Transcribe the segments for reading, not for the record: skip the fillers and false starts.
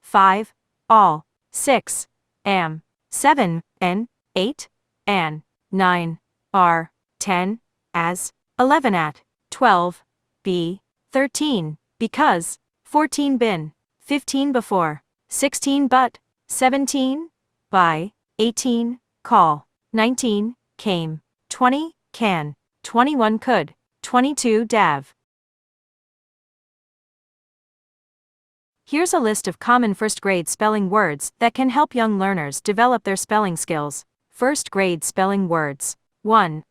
5, all, 6, am, 7, and, 8, and, 9, are, 10, as, 11 at, 12, be, 13, because, 14 been, 15 before, 16 but, 17, by, 18, call, 19, came, 20, can, 21 could, 22 dav. Here's a list of common first-grade spelling words that can help young learners develop their spelling skills. First-grade spelling words. 1,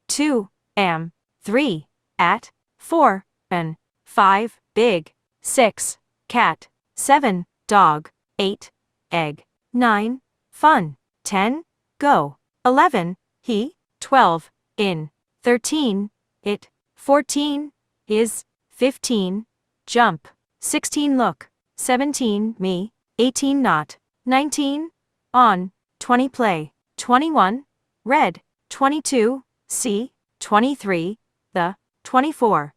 2, am, 3, at, 4, an, 5, big, 6, cat, 7, dog, 8, egg, 9, fun, 10, go, 11, he, 12, in, 13, it, 14, is, 15, jump, 16 look, 17 me, 18 not, 19 on, 20 play, 21 read, 22 see, 23 the, 24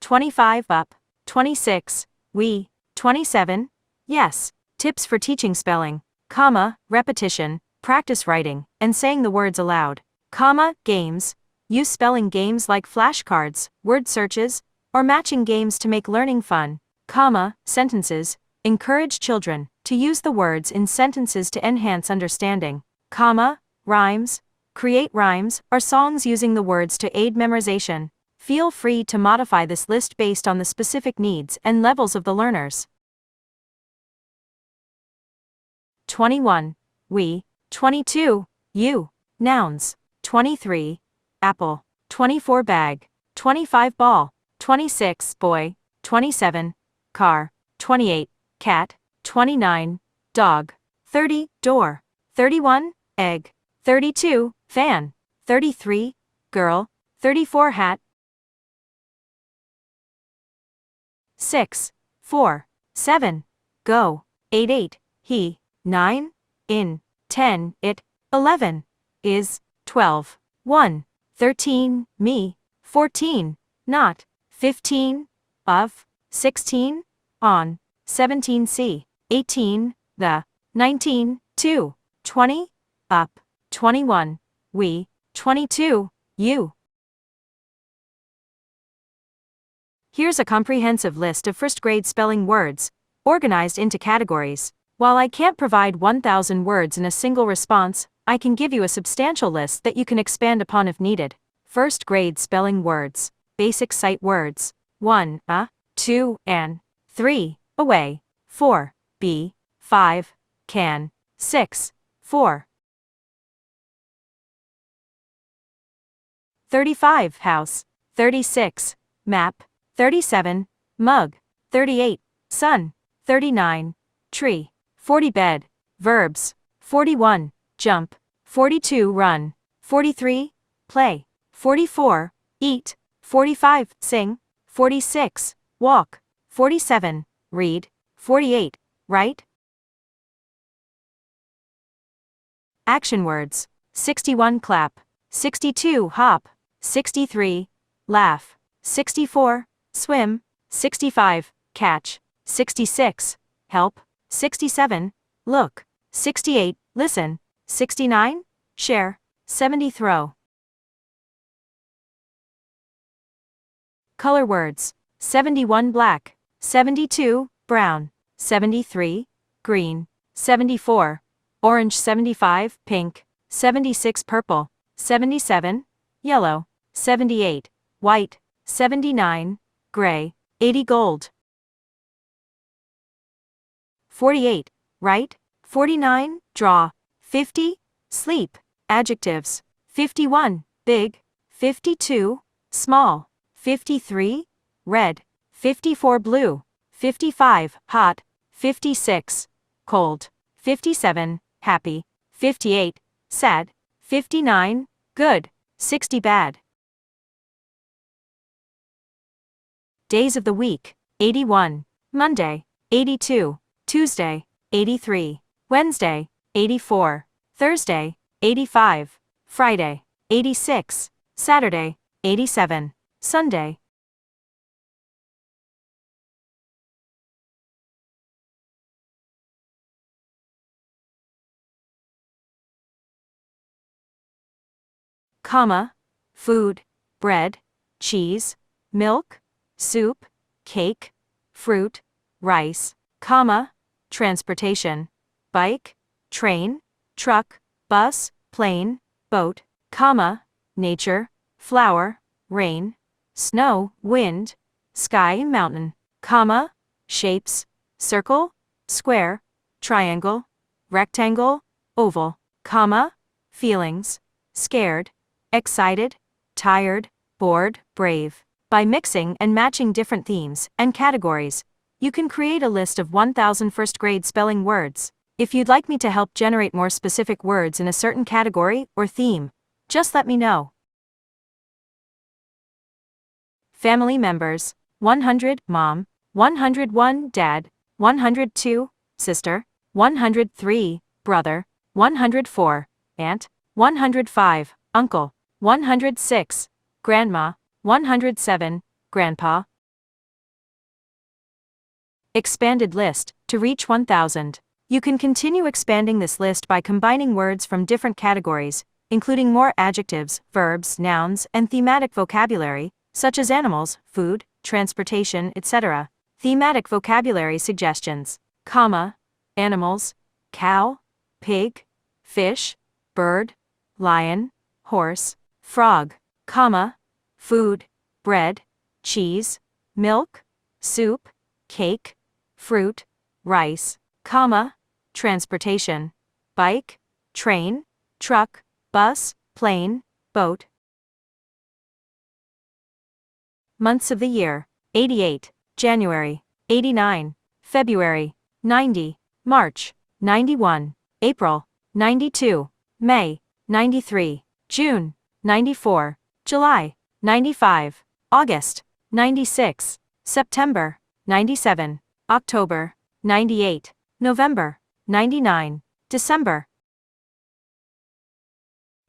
25 up, 26 we, 27 yes. Tips for teaching spelling, comma, repetition, practice writing, and saying the words aloud, comma, games. Use spelling games like flashcards, word searches, or matching games to make learning fun, comma, sentences. Encourage children to use the words in sentences to enhance understanding, comma, rhymes. Create rhymes or songs using the words to aid memorization. Feel free to modify this list based on the specific needs and levels of the learners. 21. We. 22. You. Nouns. 23. Apple. 24 bag. 25 ball. 26 boy. 27 car. 28 cat. 29 dog. 30 door. 31 egg. 32 fan. 33 girl. 34 hat. 6, 4, 7 go. 8 he. 9 in. 10 it. 11 is. 12 1 13 me. 14 not. 15 of. 16 on. 17 see. 18 the. 19 2 20 up. 21 we. 22 you. Here's a comprehensive list of first-grade spelling words, organized into categories. While I can't provide 1,000 words in a single response, I can give you a substantial list that you can expand upon if needed. First-grade spelling words. Basic sight words. 1, 2, an, 3, away, 4, be, 5, can, 6, 4. 35, house, 36, map, 37, mug, 38, sun, 39, tree, 40 bed, verbs, 41, jump, 42 run, 43, play, 44, eat, 45, sing, 46, walk, 47, read, 48, write. Action words. 61 clap, 62 hop, 63 laugh, 64 swim, 65 catch, 66 help, 67 look, 68 listen, 69 share, 70 throw. Color words. 71 black, 72 brown, 73 green, 74 orange, 75 pink, 76 purple, 77 yellow, 78 white, 79 gray, 80 gold. 48 write, 49 draw, 50 sleep. Adjectives. 51 big, 52 small, 53 red, 54 blue, 55 hot, 56 cold, 57 happy, 58 sad, 59 good, 60 bad. Days of the week. 81 Monday, 82 Tuesday, 83 Wednesday, 84 Thursday, 85 Friday, 86 Saturday, 87 Sunday. comma, food, bread, cheese, milk, soup, cake, fruit, rice, comma, transportation, bike, train, truck, bus, plane, boat, comma, nature, flower, rain, snow, wind, sky, mountain, comma, shapes, circle, square, triangle, rectangle, oval, comma, feelings, scared, excited, tired, bored, brave. By mixing and matching different themes and categories, you can create a list of 1,000 first-grade spelling words. If you'd like me to help generate more specific words in a certain category or theme, just let me know. Family members: 100, mom; 101, dad; 102, sister; 103, brother; 104, aunt; 105, uncle; 106, grandma; 107, grandpa. Expanded list. To reach 1,000. You can continue expanding this list by combining words from different categories, including more adjectives, verbs, nouns, and thematic vocabulary, such as animals, food, transportation, etc. Thematic vocabulary suggestions, comma, animals, cow, pig, fish, bird, lion, horse, frog, comma, food, bread, cheese, milk, soup, cake, fruit, rice, comma, transportation, bike, train, truck, bus, plane, boat. Months of the year: 88, January; 89, February; 90, March; 91, April; 92, May; 93, June; 94, July; 95, August; 96, September; 97, October; 98, November; 99, December.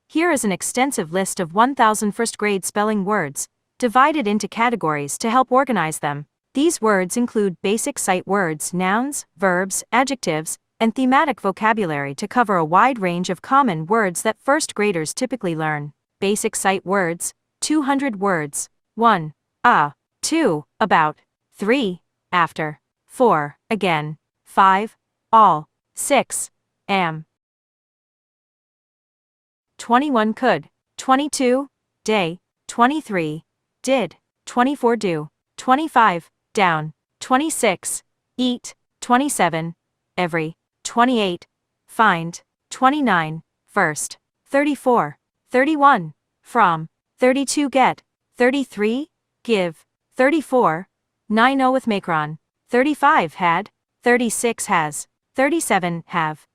Here is an extensive list of 1,000 first-grade spelling words, divided into categories to help organize them. These words include basic sight words, nouns, verbs, adjectives, and thematic vocabulary to cover a wide range of common words that first graders typically learn. Basic sight words: 200 words. 1. 2. About. 3. After. 4. Again. 5. All. 6. Am. 21. Could. 22. Day. 23. Did. 24. Do. 25. Down. 26. Eat. 27. Every. 28. Find. 29. First. 34. 31. From. 32. Get. 33. Give. 34. 90 with Macron. 35. Had. 36. Has. 37. Have.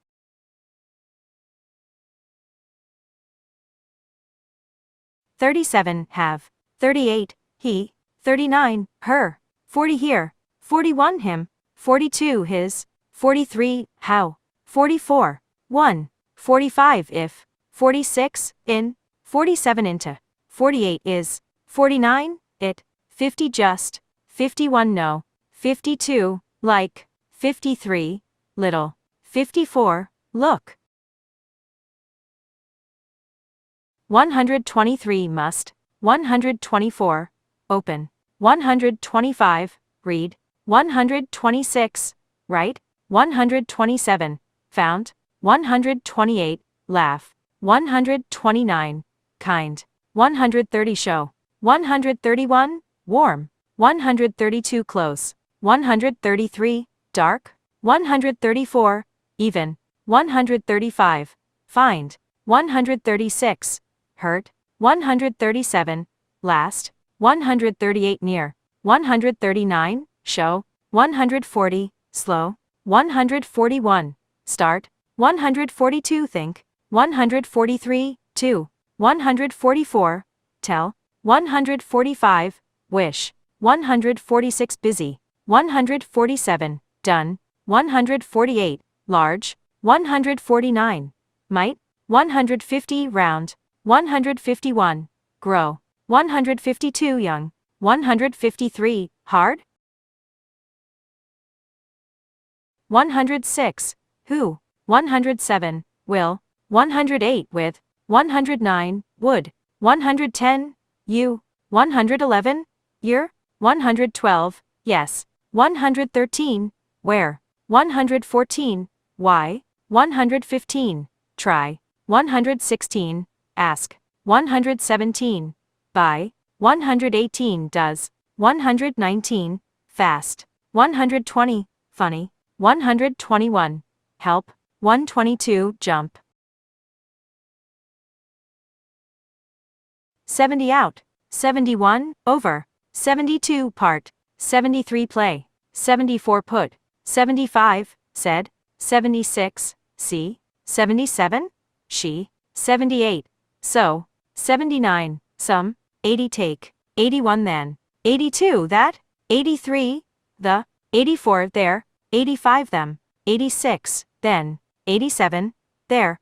37. Have. 38. He. 39. Her. 40. Here. 41. Him. 42. His. 43. How. 44. 1. 45. If. 46. In. 47. Into. 48. Is. 49. It. 50. Just. 51. No. 52. Like. 53. Little. 54. Look. 123. Must. 124. Open. 125. Read. 126. Write. 127. Found. 128. Laugh. 129. Kind. 130. Show. 131. Warm. 132. Close. 133. Dark. 134. Even. 135. Find. 136. Hurt. 137. Last. 138. Near. 139. Show. 140. Slow. 141. Start. 142. Think. 143. 2. 144. Tell. 145. Wish. 146. Busy. 147. Done. 148. Large. 149. Might. 150. Round. 151. Grow. 152. Young. 153. Hard. 106. Who. 107. Will. 108. With. 109. Would. 110, U, 111, year, 112, yes, 113, where, 114, why, 115, try, 116, ask, 117, buy, 118 does, 119, fast, 120, funny, 121, help, 122, jump. 70 out, 71, over, 72 part, 73 play, 74 put, 75, said, 76, see, 77, she, 78, so, 79, some, 80 take, 81 then, 82 that, 83, the, 84 there, 85 them, 86, then, 87, there.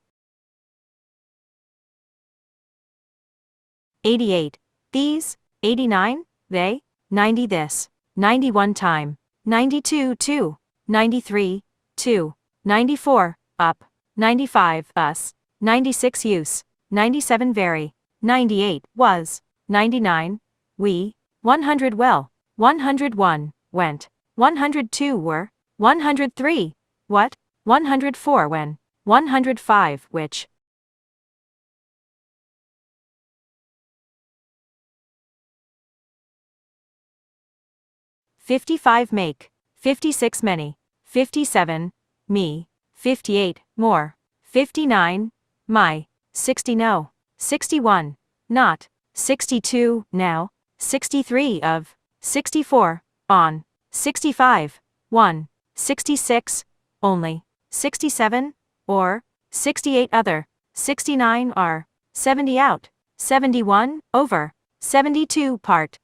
88, these, 89, they, 90 this, 91 time, 92 two, 93, 2, 94, up, 95 us, 96 use, 97 very, 98 was, 99, we, 100 well, 101 went, 102 were, 103 what, 104 when, 105 which. 55 make, 56 many, 57, me, 58, more, 59, my, 60 no, 61, not, 62, now, 63 of, 64, on, 65, 1, 66, only, 67, or, 68 other, 69 are, 70 out, 71, over, 72 part.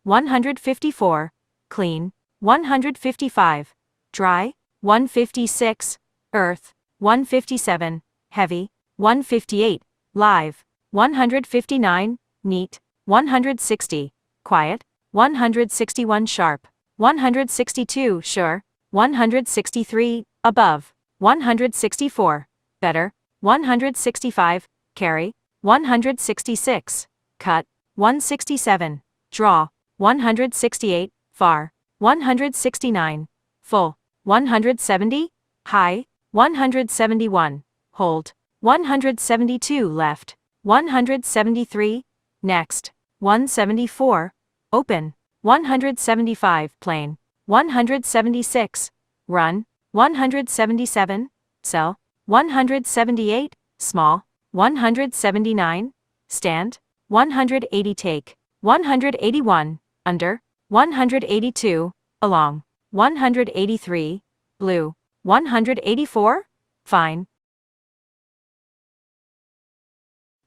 154, clean, 155, dry, 156, earth, 157, heavy, 158, live, 159, neat, 160, quiet, 161 sharp, 162 sure, 163, above, 164, better, 165, carry, 166, cut, 167, draw, 168, far, 169, full, 170, high, 171, hold, 172 left, 173, next, 174, open, 175 plain, 176, run, 177, sell, 178, small, 179, stand, 180 take, 181, under, 182, along, 183, blue, 184, fine,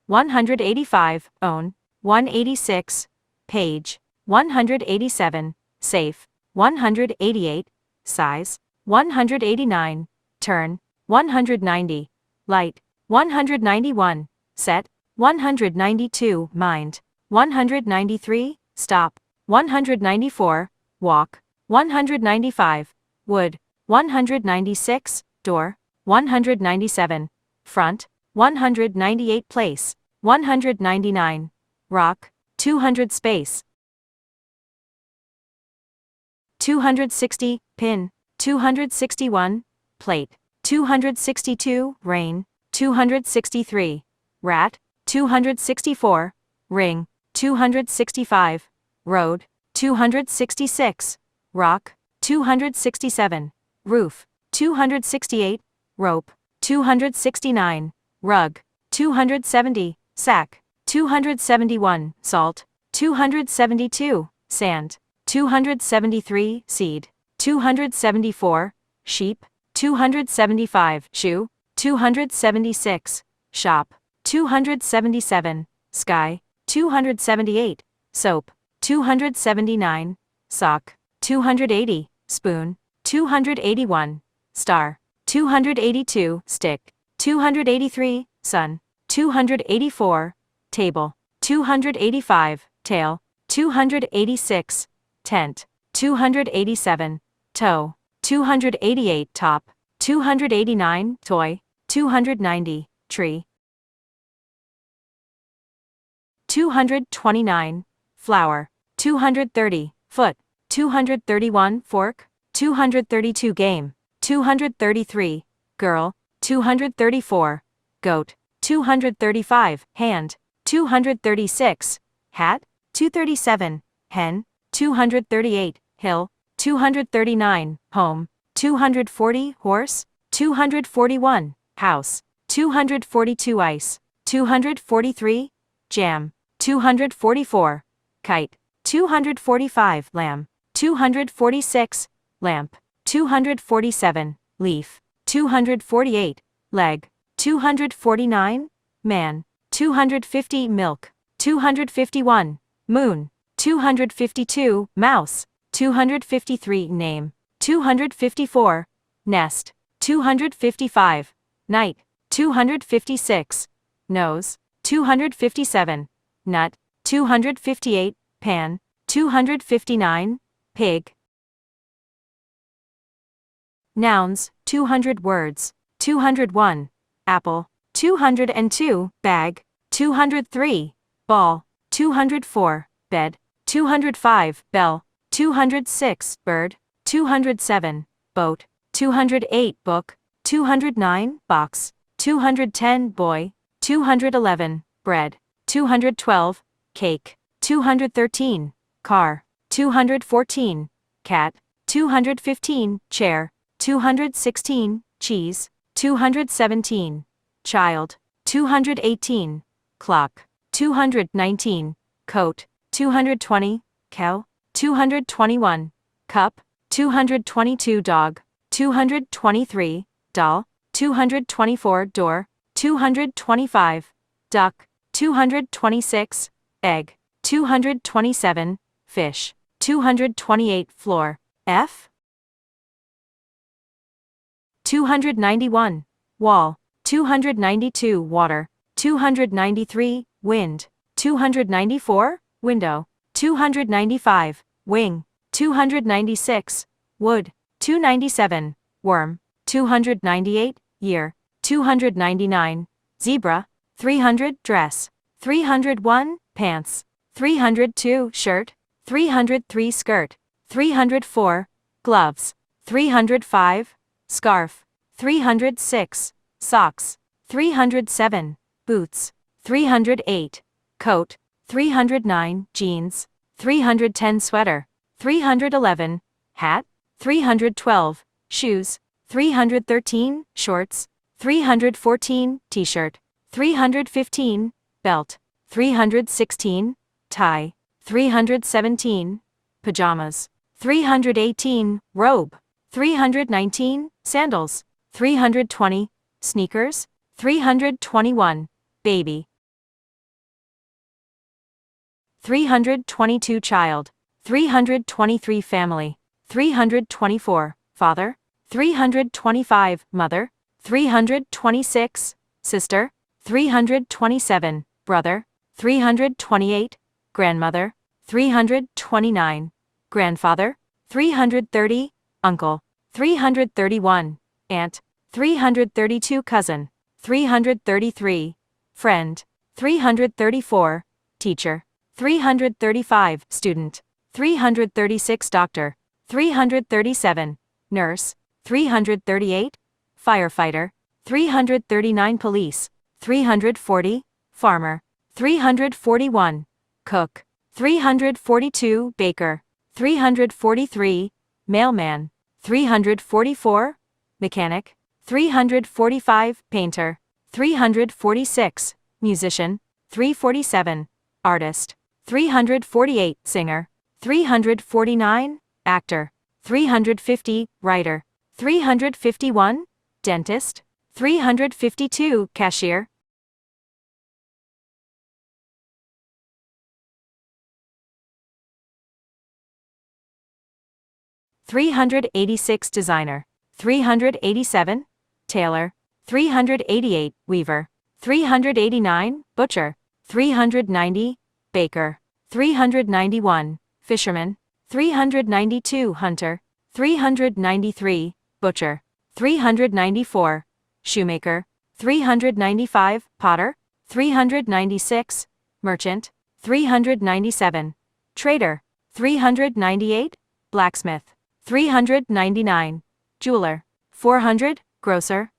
185, own, 186, page, 187, safe, 188, size, 189, turn, 190, light, 191, set, 192, mind, 193, stop, 194, walk, 195, wood, 196, door, 197, front, 198 place, 199, rock, 200 space, 260, pin, 261, plate, 262, rain, 263, rat, 264, ring, 265, road, 266, rock, 267, roof, 268, rope, 269, rug, 270, sack, 271, salt, 272, sand, 273, seed, 274, sheep, 275, shoe, 276, shop, 277, sky, 278, soap, 279, sock, 280, spoon, 281, star, 282, stick, 283, sun, 284, table, 285, tail, 286, tent, 287, toe, 288, top, 289, toy, 290, tree, 229, flower. 230, foot. 231, fork. 232, game. 233, girl. 234, goat. 235, hand. 236, hat. 237, hen. 238, hill. 239, home. 240, horse. 241, house. 242, ice. 243, jam. 244, kite. 245, lamb. 246, lamp. 247, leaf. 248, leg. 249, man. 250, milk. 251, moon. 252, mouse. 253, name. 254, nest. 255, night. 256, nose. 257, nut. 258, pan. 259, pig. Nouns, 200 words. 201, apple. 202, bag. 203, ball. 204, bed. 205, bell. 206, bird. 207, boat. 208, book. 209, box. 210, boy. 211, bread. 212, cake. 213, car. 214, cat. 215, chair. 216, cheese. 217, child. 218, clock. 219, coat. 220, cow. 221, cup. 222, dog. 223, doll. 224, door. 225, duck. 226, egg. 227, fish. 228, floor. F. 291, wall. 292, water. 293, wind. 294, window. 295, wing. 296, wood. 297, worm. 298, year. 299, zebra. 300, dress. 301, pants. 302, shirt. 303, skirt. 304, gloves. 305, scarf. 306, socks. 307, boots. 308, coat. 309, jeans. 310, sweater. 311, hat. 312, shoes. 313, shorts. 314, t-shirt. 315, belt. 316, tie. 317, pajamas. 318, robe. 319, sandals. 320, sneakers. 321, baby. 322, child. 323, family. 324, father. 325, mother. 326, sister. 327, brother. 328, grandmother. 329, grandfather. 330, uncle. 331, aunt. 332, cousin. 333, friend. 334, teacher. 335, student. 336, doctor. 337, nurse. 338, firefighter. 339, police. 340, farmer. 341, cook. 342, baker. 343, mailman. 344, mechanic. 345, painter. 346, musician. 347, artist. 348, singer. 349, actor. 350, writer. 351, dentist. 352, cashier. 386, designer. 387, tailor. 388, weaver. 389, butcher. 390, baker. 391, fisherman. 392, hunter. 393, butcher. 394, shoemaker. 395, potter. 396, merchant. 397. Trader. 398. Blacksmith. 399. Jeweler. 400. Grocer.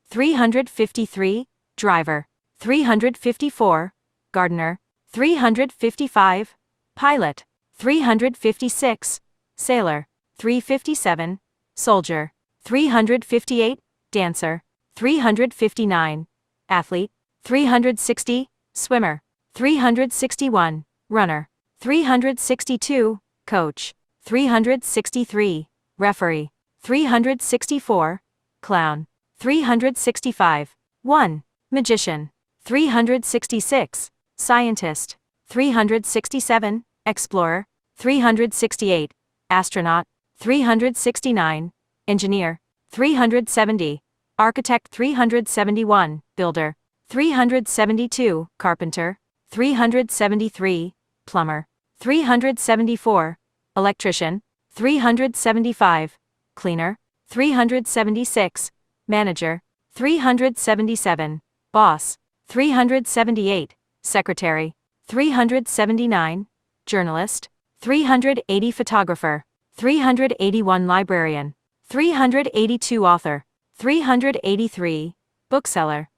353. Driver. 354. Gardener. 355. Pilot. 356. Sailor. 357. Soldier. 358. Dancer. 359. Athlete. 360. Swimmer. 361. Runner. 362. Coach. 363. Referee. 364. Clown. 365. 1. Magician. 366. Scientist. 367. Explorer. 368. Astronaut. 369. Engineer. 370. Architect. 371. Builder. 372. Carpenter. 373. Plumber. 374. Electrician. 375. Cleaner. 376. Manager. 377. Boss. 378. Secretary. 379. Journalist. 380. Photographer. 381. Librarian. 382. Author. 383. Bookseller.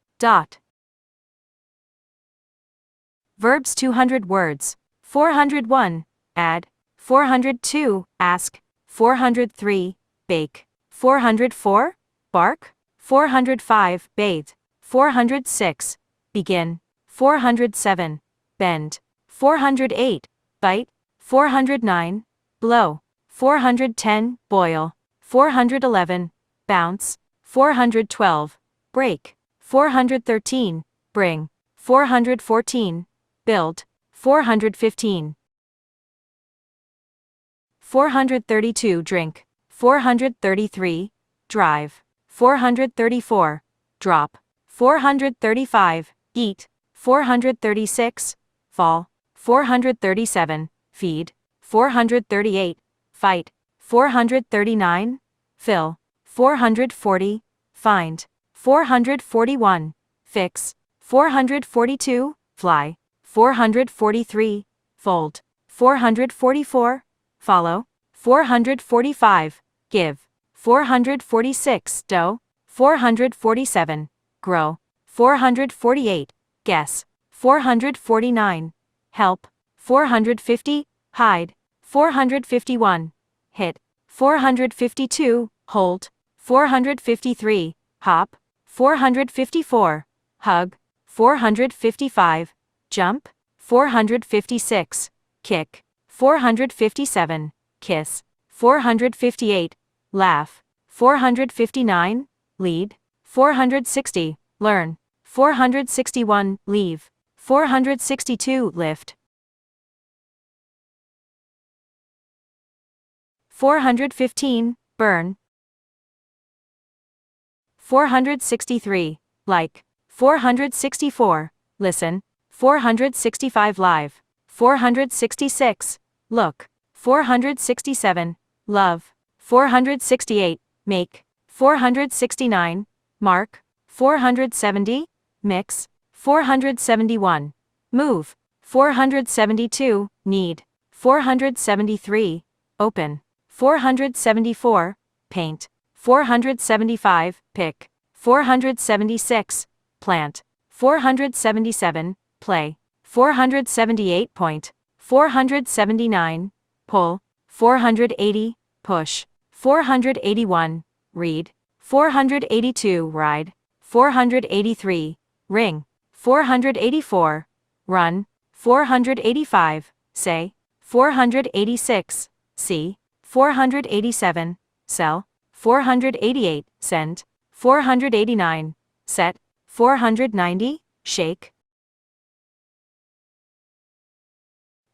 Verbs 200 words. 401. Add. 402. Ask. 403. Bake. 404. Bark. 405. Bathe. 406. Begin. 407. Bend. 408. Bite. 409. Blow. 410. Boil. 411. Bounce. 412. Break. 413. Bring. 414. Build. 415. 432. Drink. 433. Drive. 434. Drop. 435. Eat. 436. Fall. 437. Feed. 438. Fight. 439. Fill. 440. Find. 441. Fix. 442. Fly. 443. Fold. 444. Follow. 445. Give. 446. Dough. 447. Grow. 448. Guess. 449. Help. 450. Hide. 451. Hit. 452. Hold. 453. Hop. 454. Hug. 455. Jump. 456. Kick. 457. Kiss. 458. Laugh. 459. Lead. 460. Learn. 461. Leave. 462. Lift. 415. Burn. 463. Like. 464. Listen. 465. Live. 466. Look. 467. Love. 468. Make. 469. Mark. 470. Mix. 471. Move. 472. Need. 473. Open. 474. Paint. 475. Pick. 476. Plant. 477. Play. 478. Point. 479. Pull. 480. Push. 481. Read. 482. Ride. 483. Ring. 484. Run. 485. Say. 486. See. 487. Sell. 488. Send. 489. Set. 490. Shake.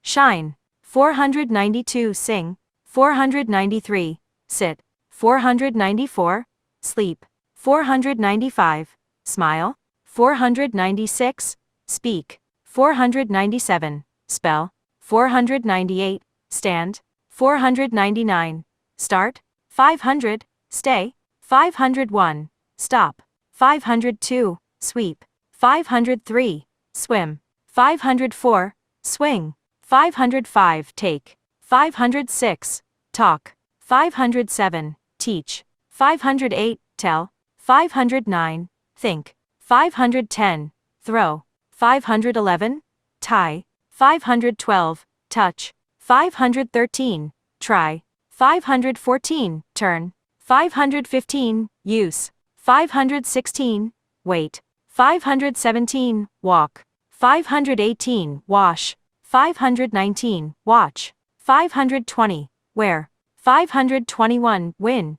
Shine. 492. Sing. 493. Sit. 494. Sleep. 495. Smile. 496. Speak. 497. Spell. 498. Stand. 499. Start. 500. Stay. 501. Stop. 502. Sweep. 503, swim. 504, swing. 505, take. 506, talk. 507, teach. 508, tell. 509, think. 510, throw. 511, tie. 512, touch. 513, try. 514, turn. 515, use. 516, wait. 517, walk. 518, wash. 519, watch. 520, wear. 521, win.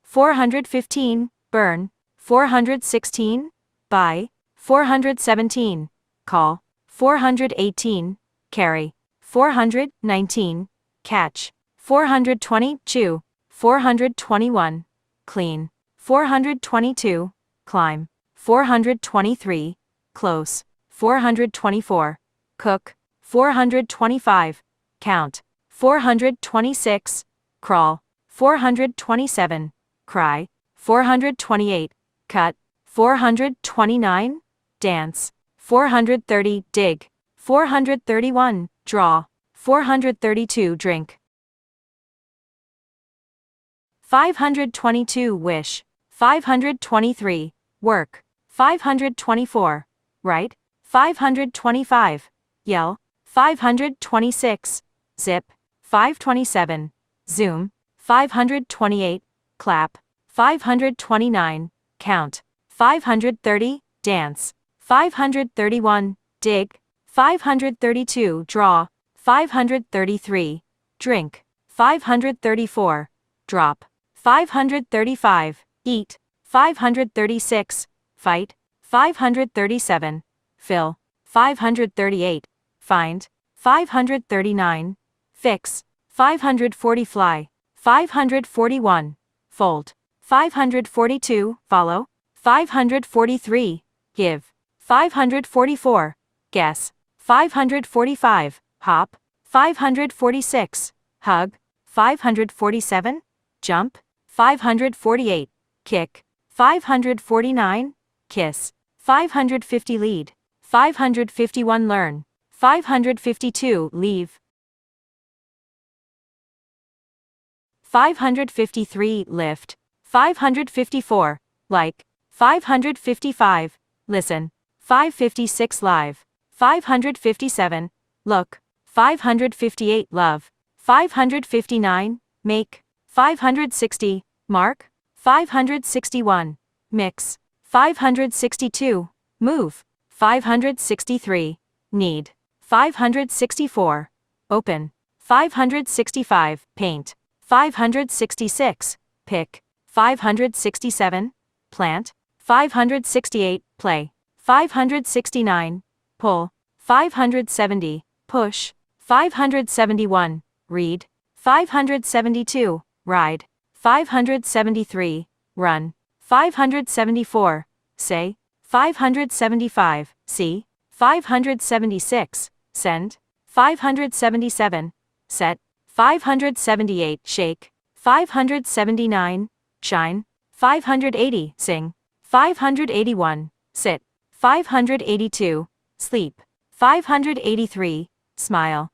415, burn. 416, buy. 417, call. 418, carry. 419, catch. 420, chew. 421, clean. 422, climb. 423, close. 424, cook. 425, count. 426, crawl. 427, cry. 428, cut. 429, dance. 430, dig. 431, draw. 432, drink. 522, wish. 523, work. 524, write. 525, yell. 526, zip. 527, zoom. 528, clap. 529, count. 530, dance. 531, dig. 532, draw. 533, drink. 534, drop. 535, eat. 536, fight. 537, fill. 538, find. 539, fix. 540, fly. 541, fold. 542, follow. 543, give. 544, guess. 545, hop. 546, hug. 547, jump. 548, kick. 549, kiss. 550, lead. 551, learn. 552, leave. 553, lift. 554, like. 555, listen. 556, live. 557, look. 558, love. 559, make. 560, mark. 561, mix. 562, move. 563, need. 564, open. 565, paint. 566, pick. 567, plant. 568, play. 569, pull. 570, push. 571, read. 572, ride. 573, run. 574, say. 575, see. 576, send. 577, set. 578, shake. 579, shine. 580, sing. 581, sit. 582, sleep. 583, smile.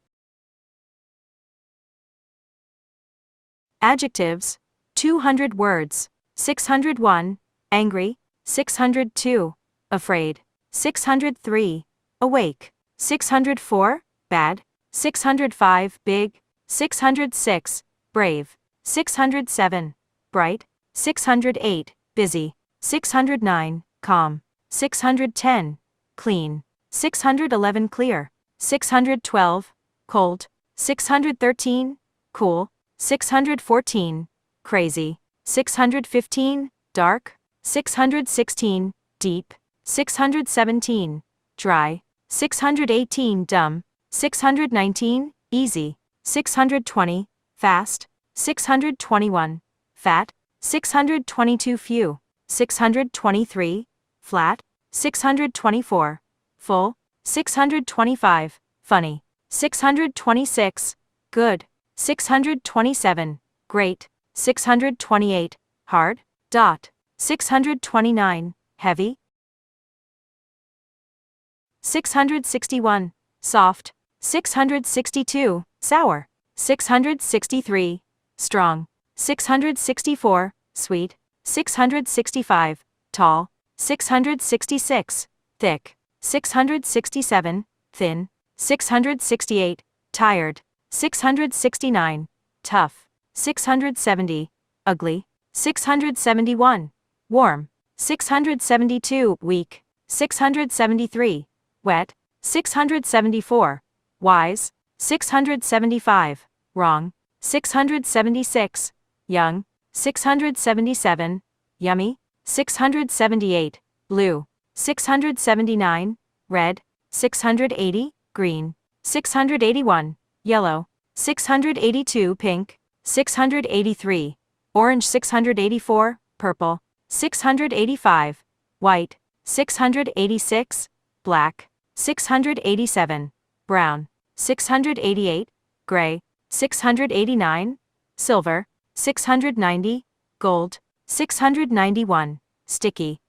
Adjectives, 200 words. 601, angry. 602, afraid. 603, awake. 604, bad. 605, big. 606, brave. 607, bright. 608, busy. 609, calm. 610, clean. 611, clear. 612, cold. 613, cool. 614, crazy. 615, dark. 616, deep. 617, dry. 618, dumb. 619, easy. 620, fast. 621, fat. 622, few. 623, flat. 624, full. 625, funny. 626, good. 627, great. 628, hard. Dot. 629, heavy. 661, soft. 662, sour. 663, strong. 664, sweet. 665, tall. 666, thick. 667, thin. 668, tired. 669, tough. 670, ugly. 671, warm. 672, weak. 673, wet. 674, wise. 675, wrong. 676, young. 677, yummy. 678, blue. 679, red. 680, green. 681, yellow. 682, pink. 683, orange. 684, purple. 685, white. 686, black. 687, brown. 688, gray. 689, silver. 690, gold. 691, sticky.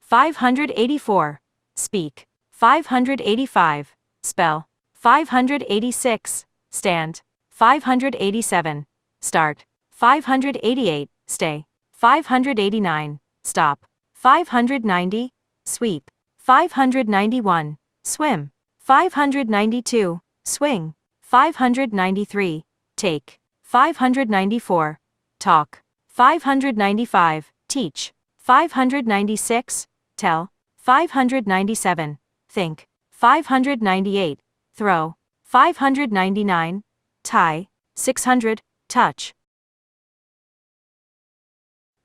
584, speak. 585, spell. 586, stand. 587, start. 588, stay. 589, stop. 590, sweep. 591, swim. 592, swing. 593, take. 594, talk. 595, teach. 596, tell. 597, think. 598, throw. 599, tie. 600, touch.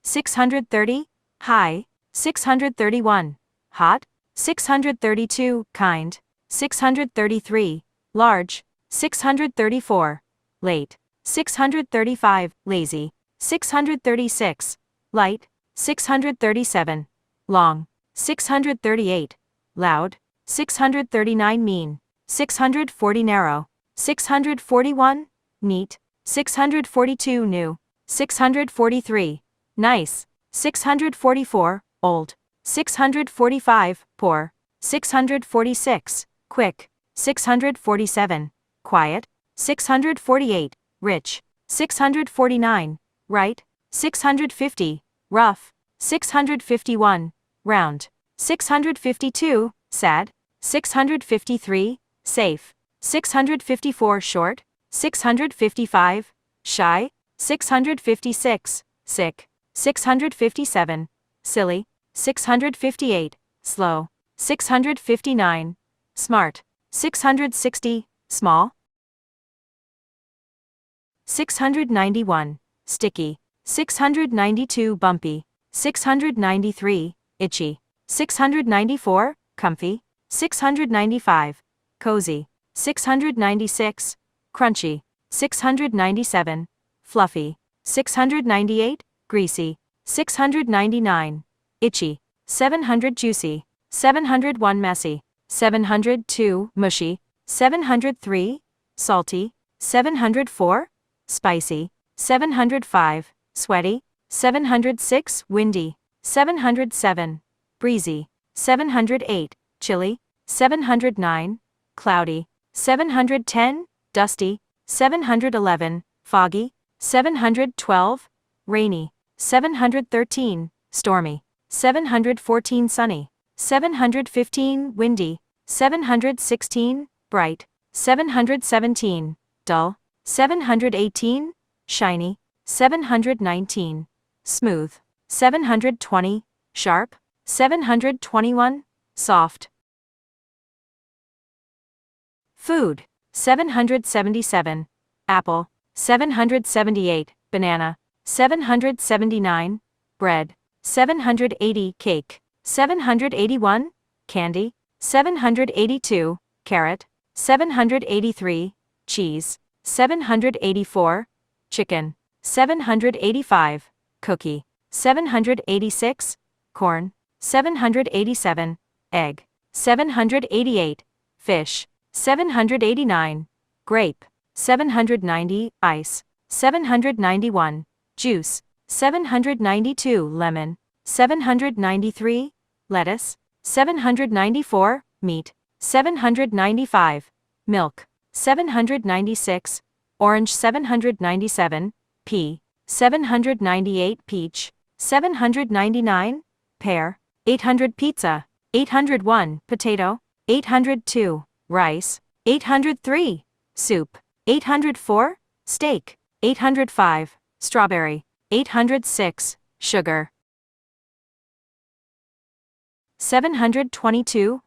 630, high. 631, hot. 632, kind. 633, large. 634, late. 635, lazy. 636, light. 637, long. 638, loud. 639, mean. 640, narrow. 641, neat. 642, new. 643, nice. 644, old. 645, poor. 646, quick. 647, quiet. 648, rich. 649, right. 650, rough. 651, round. 652, sad. 653, safe. 654, short. 655, shy. 656, sick. 657, silly. 658, slow. 659, smart. 660, small. 691, sticky. 692, bumpy. 693, itchy. 694, comfy. 695, cozy. 696, crunchy. 697, fluffy. 698, greasy. 699, itchy. 700, juicy. 701, messy. 702, mushy. 703, salty. 704, spicy. 705, sweaty. 706, windy. 707, breezy. 708, chilly. 709, cloudy. 710, dusty. 711, foggy. 712, rainy. 713, stormy. 714, sunny. 715, windy. 716, bright. 717, dull. 718, shiny. 719, smooth. 720, sharp. 721, soft. Food. 777, apple. 778, banana. 779, bread. 780, cake. 781, candy. 782, carrot. 783, cheese. 784, chicken. 785, cookie. 786, corn. 787, egg. 788, fish. 789, grape. 790, ice. 791. Juice. 792. Lemon. 793. Lettuce. 794. Meat. 795. Milk. 796. Orange. 797. Pea. 798. Peach. 799. Pear. 800. Pizza. 801. Potato. 802. Rice. 803. Soup. 804. Steak. 805. Strawberry. 806. Sugar. 722.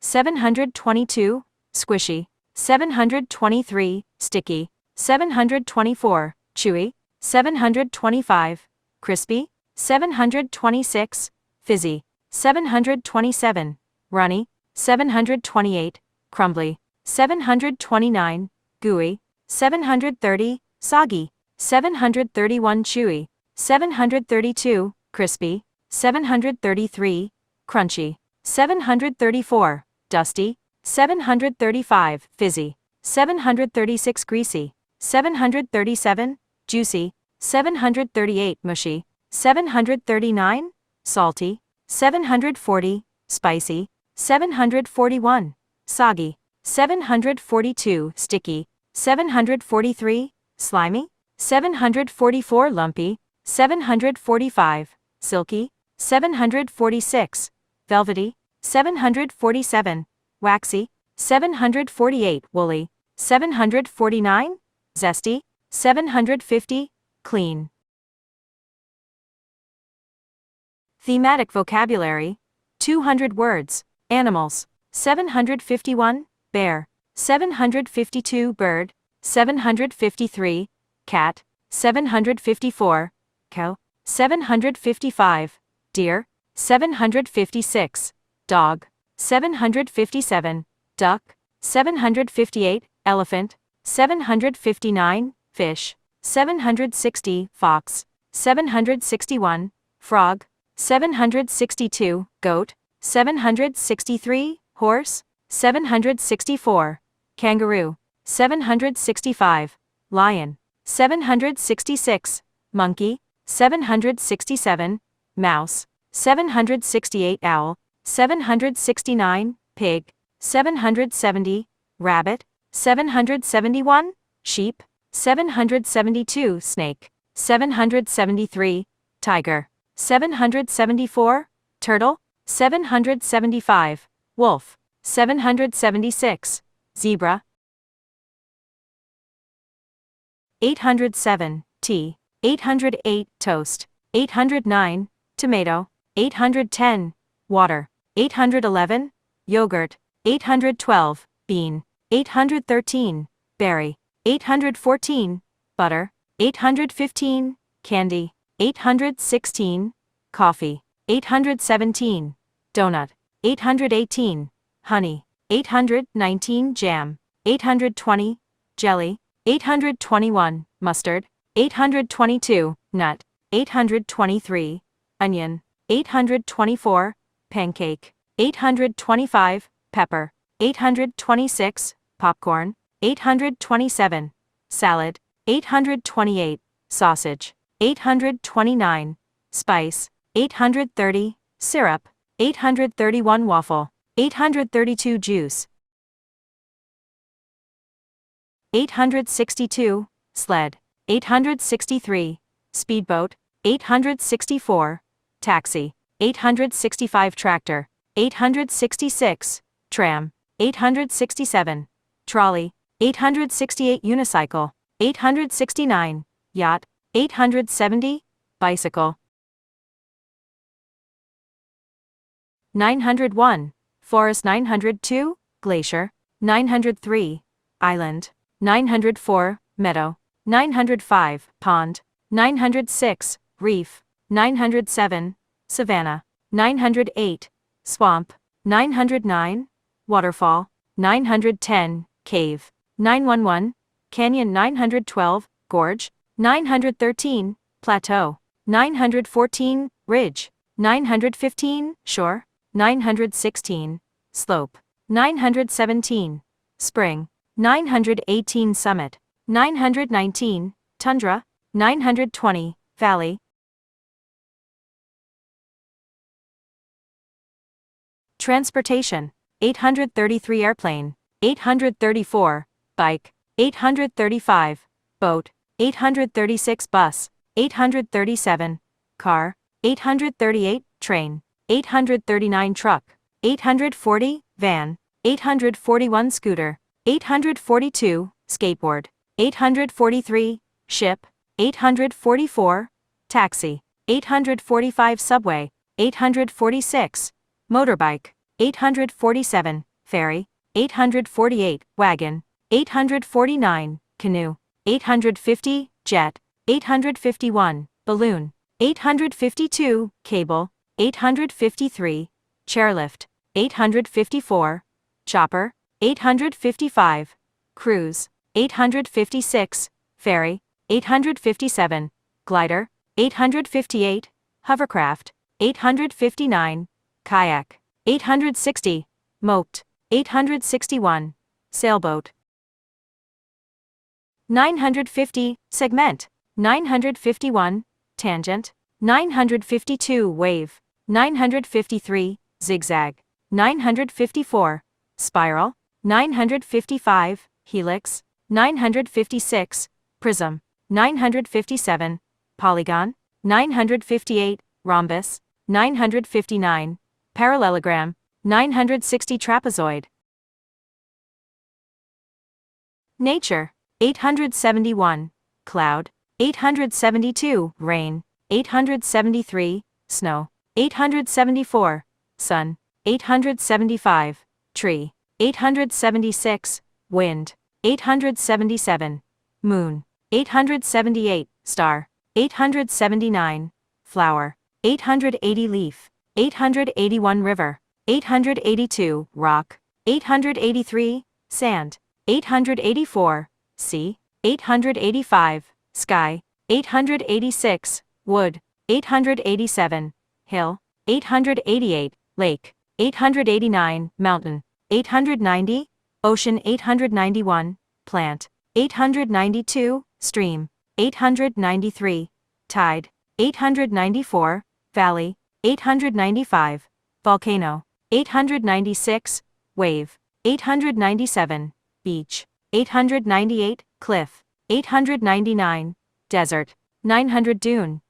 722. Squishy. 723. Sticky. 724. Chewy. 725. Crispy. 726. Fizzy. 727. Runny. 728. Crumbly. 729. Gooey. 730. Soggy. 731. Chewy. 732. Crispy. 733. Crunchy. 734. Dusty. 735. Fizzy. 736. Greasy. 737. Juicy. 738. Mushy. 739. Salty. 740. Spicy. 741. Soggy. 742. Sticky. 743. Slimy. 744. Lumpy. 745. Silky. 746. Velvety. 747. Waxy. 748. Woolly. 749. Zesty. 750. Clean. Thematic vocabulary. 200 words. Animals. 751. Bear. 752. Bird. 753. Cat. 754. Cow. 755. Deer. 756. Dog. 757. Duck. 758. Elephant. 759. Fish. 760. Fox. 761. Frog. 762. Goat. 763. Horse. 764. Kangaroo. 765. Lion. 766. Monkey. 767. Mouse. 768. Owl. 769. Pig. 770. Rabbit. 771. Sheep. 772. Snake. 773. Tiger. 774. Turtle. 775. Wolf. 776. Zebra. 807. Tea. 808. Toast. 809. Tomato. 810. Water. 811. Yogurt. 812. Bean. 813. Berry. 814. Butter. 815. Candy. 816. Coffee. 817. Donut. 818. Honey. 819. Jam. 820. Jelly. 821. Mustard. 822. Nut. 823. Onion. 824. Pancake. 825. Pepper. 826. Popcorn. 827. Salad. 828. Sausage. 829. Spice. 830. Syrup. 831. Waffle. 832. Juice. 862. Sled. 863. Speedboat. 864. Taxi. 865. Tractor. 866. Tram. 867. Trolley. 868. Unicycle. 869. Yacht. 870. Bicycle. 901. Forest. 902. Glacier. 903. Island. 904. Meadow. 905. Pond. 906. Reef. 907. Savanna. 908. Swamp. 909. Waterfall. 910. Cave. 911. Canyon. 912. Gorge. 913. Plateau. 914. Ridge. 915. Shore. 916, slope. 917, spring. 918, summit. 919, tundra. 920, valley. Transportation. 833, airplane. 834, bike. 835, boat. 836, bus. 837, car. 838, train. 839, truck. 840, van. 841, scooter. 842, skateboard. 843, ship. 844, taxi. 845, subway. 846, motorbike. 847, ferry. 848, wagon. 849, canoe. 850, jet. 851, balloon. 852, cable. 853, chairlift. 854, chopper. 855, cruise. 856, ferry. 857, glider. 858, hovercraft. 859, kayak. 860, moat. 861, sailboat. 950, segment. 951, tangent. 952, wave. 953, zigzag. 954, spiral. 955, helix. 956, prism. 957, polygon. 958, rhombus. 959, parallelogram. 960, trapezoid. Nature. 871, cloud. 872, rain. 873, snow. 874, sun. 875, tree. 876, wind. 877, moon. 878, star. 879, flower. 880, leaf. 881, river. 882, rock. 883, sand. 884, sea. 885, sky. 886, wood. 887, hill. 888, lake. 889, mountain. 890, ocean. 891, plant. 892, stream. 893, tide. 894, valley. 895, volcano. 896, wave. 897, beach. 898, cliff. 899, desert. 900, dune.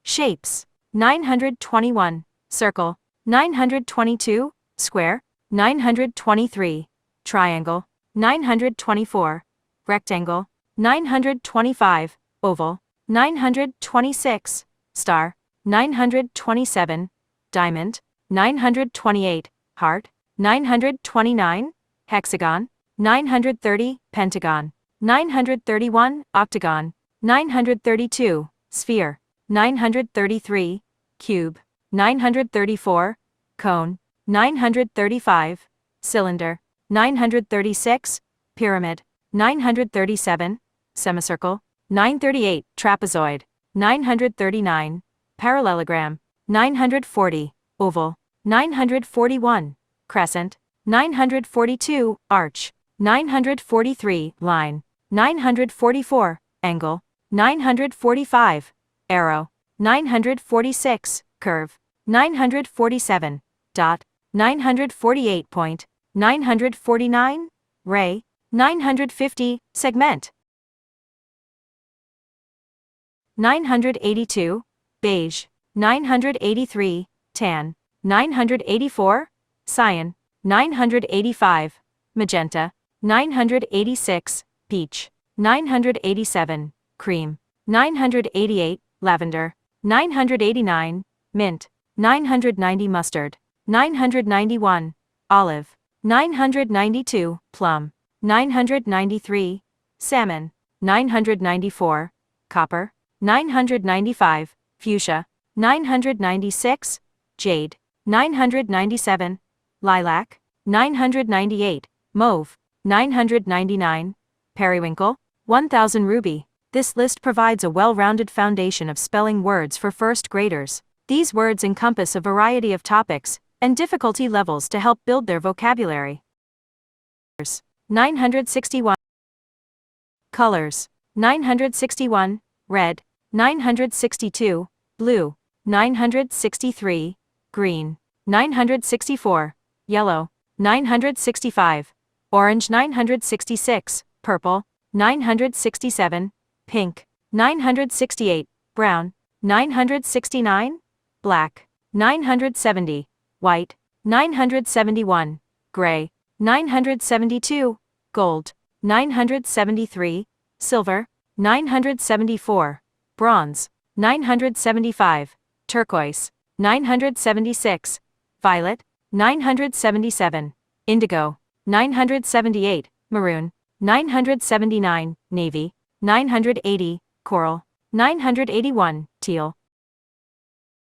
Shapes. 921, circle. 922, square. 923, triangle. 924, rectangle. 925, oval. 926, star. 927, diamond. 928, heart. 929, hexagon. 930, pentagon. 931, octagon. 932, sphere. 933, cube. 934, cone. 935, cylinder. 936, pyramid. 937, semicircle. 938, trapezoid. 939, parallelogram. 940, oval. 941, crescent. 942, arch. 943, line. 944, angle. 945, arrow. 946, curve. 947, dot. 948, point. 949, ray. 950, segment. 982, beige. 983, tan. 984, cyan. 985, magenta. 986, peach. 987, cream. 988, lavender. 989, mint. 990, mustard. 991, olive. 992, plum. 993, salmon. 994, copper. 995, fuchsia. 996, jade. 997, lilac. 998, mauve. 999, periwinkle. 1000, ruby. This list provides a well-rounded foundation of spelling words for first graders. These words encompass a variety of topics and difficulty levels to help build their vocabulary. 961. Colors. 961, red. 962, blue. 963, green. 964, yellow. 965, orange. 966, purple. 967, pink. 968, brown. 969, black. 970, white. 971, gray. 972, gold. 973, silver. 974, bronze. 975, turquoise. 976, violet. 977, indigo. 978, maroon. 979, navy. 980, coral. 981, teal.